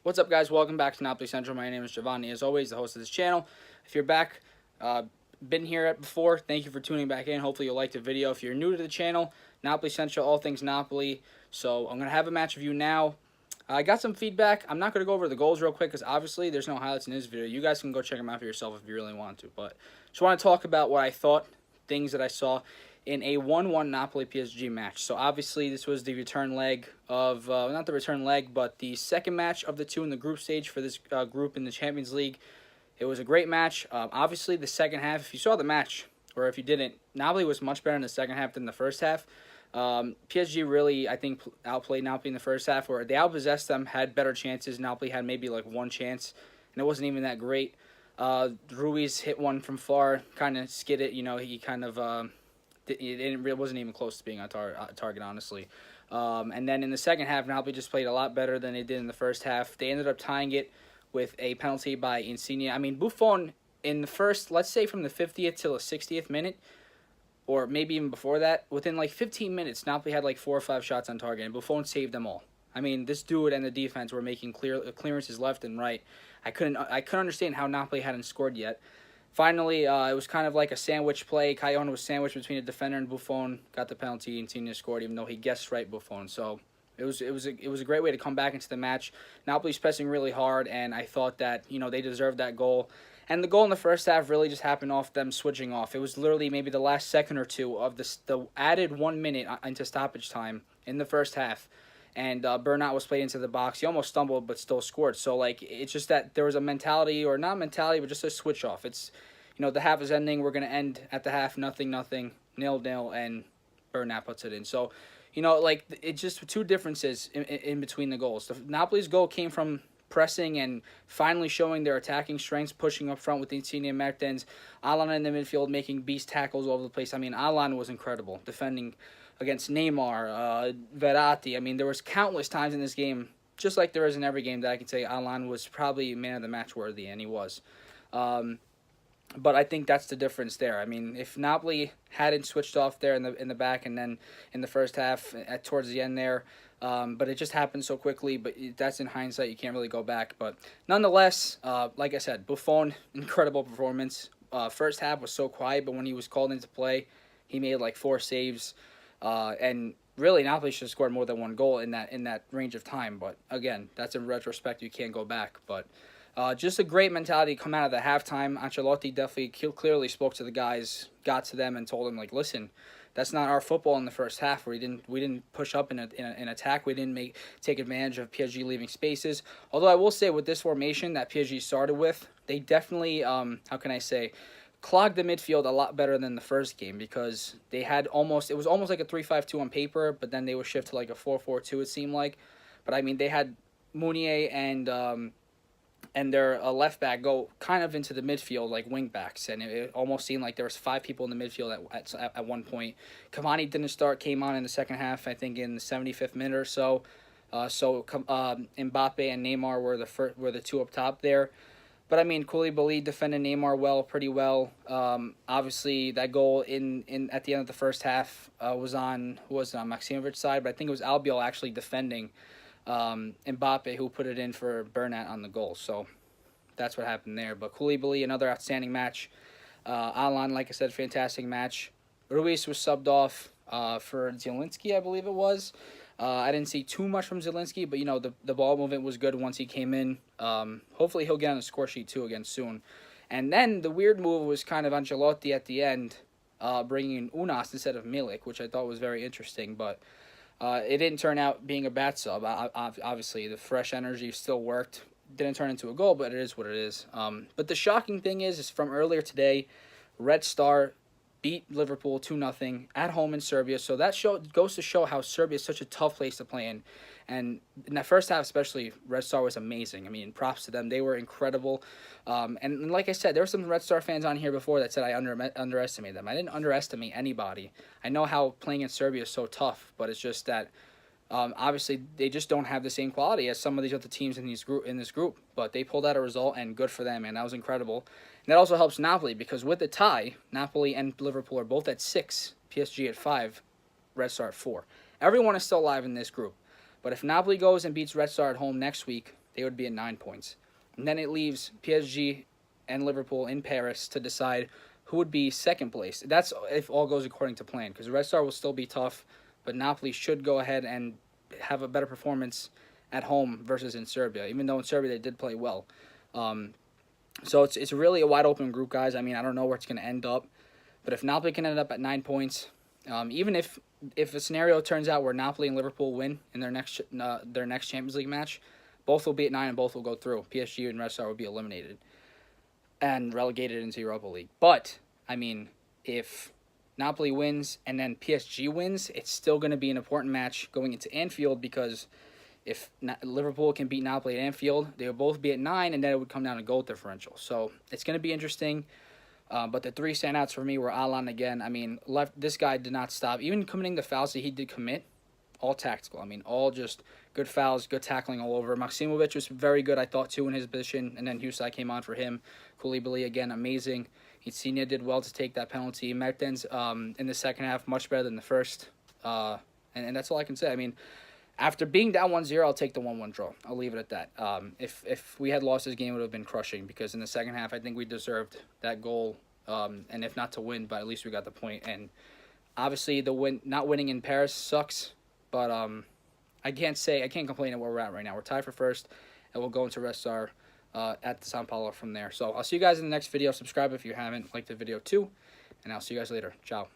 What's up, guys? Welcome back to Napoli Central. My name is Giovanni, as always, the host of this channel. If you're back, been here before, thank you for tuning back in. Hopefully you'll like the video. If you're new to the channel, Napoli Central, all things Napoli. So I'm going to have a match review now. I got some feedback. I'm not going to go over the goals real quick because obviously there's no highlights in this video. You guys can go check them out for yourself if you really want to. But just want to talk about what I thought, things that I saw in a 1-1 Napoli PSG match. So obviously this was the return leg of, not the return leg, but the second match of the two in the group stage for this group in the Champions League. It was a great match. Obviously the second half, if you saw the match, or if you didn't, Napoli was much better in the second half than the first half. PSG really, I think, outplayed Napoli in the first half, where they outpossessed them, had better chances. Napoli had maybe like one chance, and it wasn't even that great. Ruiz hit one from far, kind of skid it. You know, he kind of it wasn't even close to being on target, honestly. And then in the second half, Napoli just played a lot better than they did in the first half. They ended up tying it with a penalty by Insigne. I mean, Buffon in the first, let's say from the 50th till the 60th minute, or maybe even before that, within like 15 minutes, Napoli had like 4 or 5 shots on target, and Buffon saved them all. I mean, this dude and the defense were making clearances left and right. I couldn't understand how Napoli hadn't scored yet. Finally, it was kind of like a sandwich play. Callejon was sandwiched between a defender and Buffon, got the penalty, and Insigne scored, even though he guessed right Buffon. So it was a great way to come back into the match. Napoli's pressing really hard, and I thought that they deserved that goal. And the goal in the first half really just happened off them switching off. It was literally maybe the last second or two of the added 1 minute into stoppage time in the first half. And Bernat was played into the box. He almost stumbled, but still scored. So, like, it's just that there was a mentality, or not mentality, but just a switch off. It's, the half is ending. We're going to end at the half 0-0, 0-0, and Bernat puts it in. So, like, it's just two differences in between the goals. Napoli's goal came from pressing and finally showing their attacking strengths, pushing up front with Insigne and Mertens. Allan in the midfield making beast tackles all over the place. I mean, Allan was incredible, defending against Neymar, Verratti. I mean, there was countless times in this game, just like there is in every game, that I can say Allan was probably man of the match worthy, and he was. But I think that's the difference there. I mean, if Napoli hadn't switched off there in the back and then in the first half towards the end there, but it just happened so quickly. But that's in hindsight. You can't really go back. But nonetheless, like I said, Buffon, incredible performance. First half was so quiet, but when he was called into play, he made like 4 saves. And really, Napoli should have scored more than 1 goal in that range of time. But again, that's in retrospect. You can't go back. But just a great mentality come out of the halftime. Ancelotti definitely clearly spoke to the guys, got to them, and told them, like, listen, that's not our football in the first half. We didn't push up in attack. We didn't take advantage of PSG leaving spaces. Although I will say, with this formation that PSG started with, they definitely how can I say, clogged the midfield a lot better than the first game, because they had it was almost like a 3-5-2 on paper, but then they would shift to like a 4-4-2, it seemed like. But I mean, they had Meunier and their left back go kind of into the midfield like wing backs, and it almost seemed like there was 5 people in the midfield at one point. Cavani didn't start, came on in the second half, I think in the 75th minute or so. Mbappe and Neymar were the two up top there. But I mean, Koulibaly defended Neymar pretty well. Obviously, that goal in at the end of the first half was on Maksimovic's side, but I think it was Albiol actually defending Mbappe, who put it in for Bernat on the goal. So that's what happened there. But Koulibaly, another outstanding match. Allan, like I said, fantastic match. Ruiz was subbed off for Zielinski, I believe it was. I didn't see too much from Zielinski, but the ball movement was good once he came in. Hopefully he'll get on the score sheet too again soon. And then the weird move was kind of Ancelotti at the end, bringing in Unas instead of Milik, which I thought was very interesting. But it didn't turn out being a bad sub. Obviously, the fresh energy still worked. Didn't turn into a goal, but it is what it is. But the shocking thing is from earlier today, Red Star beat Liverpool 2-0 at home in Serbia. So that goes to show how Serbia is such a tough place to play in. And in that first half especially, Red Star was amazing. I mean, props to them. They were incredible. And like I said, there were some Red Star fans on here before that said I underestimated them. I didn't underestimate anybody. I know how playing in Serbia is so tough, but it's just that obviously they just don't have the same quality as some of these other teams in this group. But they pulled out a result, and good for them, and that was incredible. And that also helps Napoli, because with the tie, Napoli and Liverpool are both at 6, PSG at 5, Red Star at 4. Everyone is still alive in this group. But if Napoli goes and beats Red Star at home next week, they would be at 9 points. And then it leaves PSG and Liverpool in Paris to decide who would be second place. That's if all goes according to plan, because Red Star will still be tough, but Napoli should go ahead and have a better performance at home versus in Serbia, even though in Serbia they did play well. So it's really a wide open group, guys. I mean, I don't know where it's going to end up, but if Napoli can end up at 9 points, even if a scenario turns out where Napoli and Liverpool win in their next Champions League match, both will be at 9 and both will go through. PSG and Red Star will be eliminated and relegated into Europa League. But, I mean, if Napoli wins and then PSG wins, it's still going to be an important match going into Anfield, because if Liverpool can beat Napoli at Anfield, they will both be at 9, and then it would come down to goal differential. So it's going to be interesting. But the 3 standouts for me were Allan again. I mean, this guy did not stop. Even committing the fouls that he did commit, all tactical. I mean, all just good fouls, good tackling all over. Maksimovic was very good, I thought, too, in his position. And then Husai came on for him. Koulibaly, again, amazing. Insigne did well to take that penalty. Mertens, in the second half, much better than the first. And that's all I can say. I mean, after being down 1-0, I'll take the 1-1 draw. I'll leave it at that. If we had lost this game, it would have been crushing, because in the second half, I think we deserved that goal. And if not to win, but at least we got the point. And obviously, not winning in Paris sucks. But I can't complain at where we're at right now. We're tied for first, and we'll go into Red Star at the San Paolo from there. So I'll see you guys in the next video. Subscribe if you haven't. Like the video too, and I'll see you guys later. Ciao.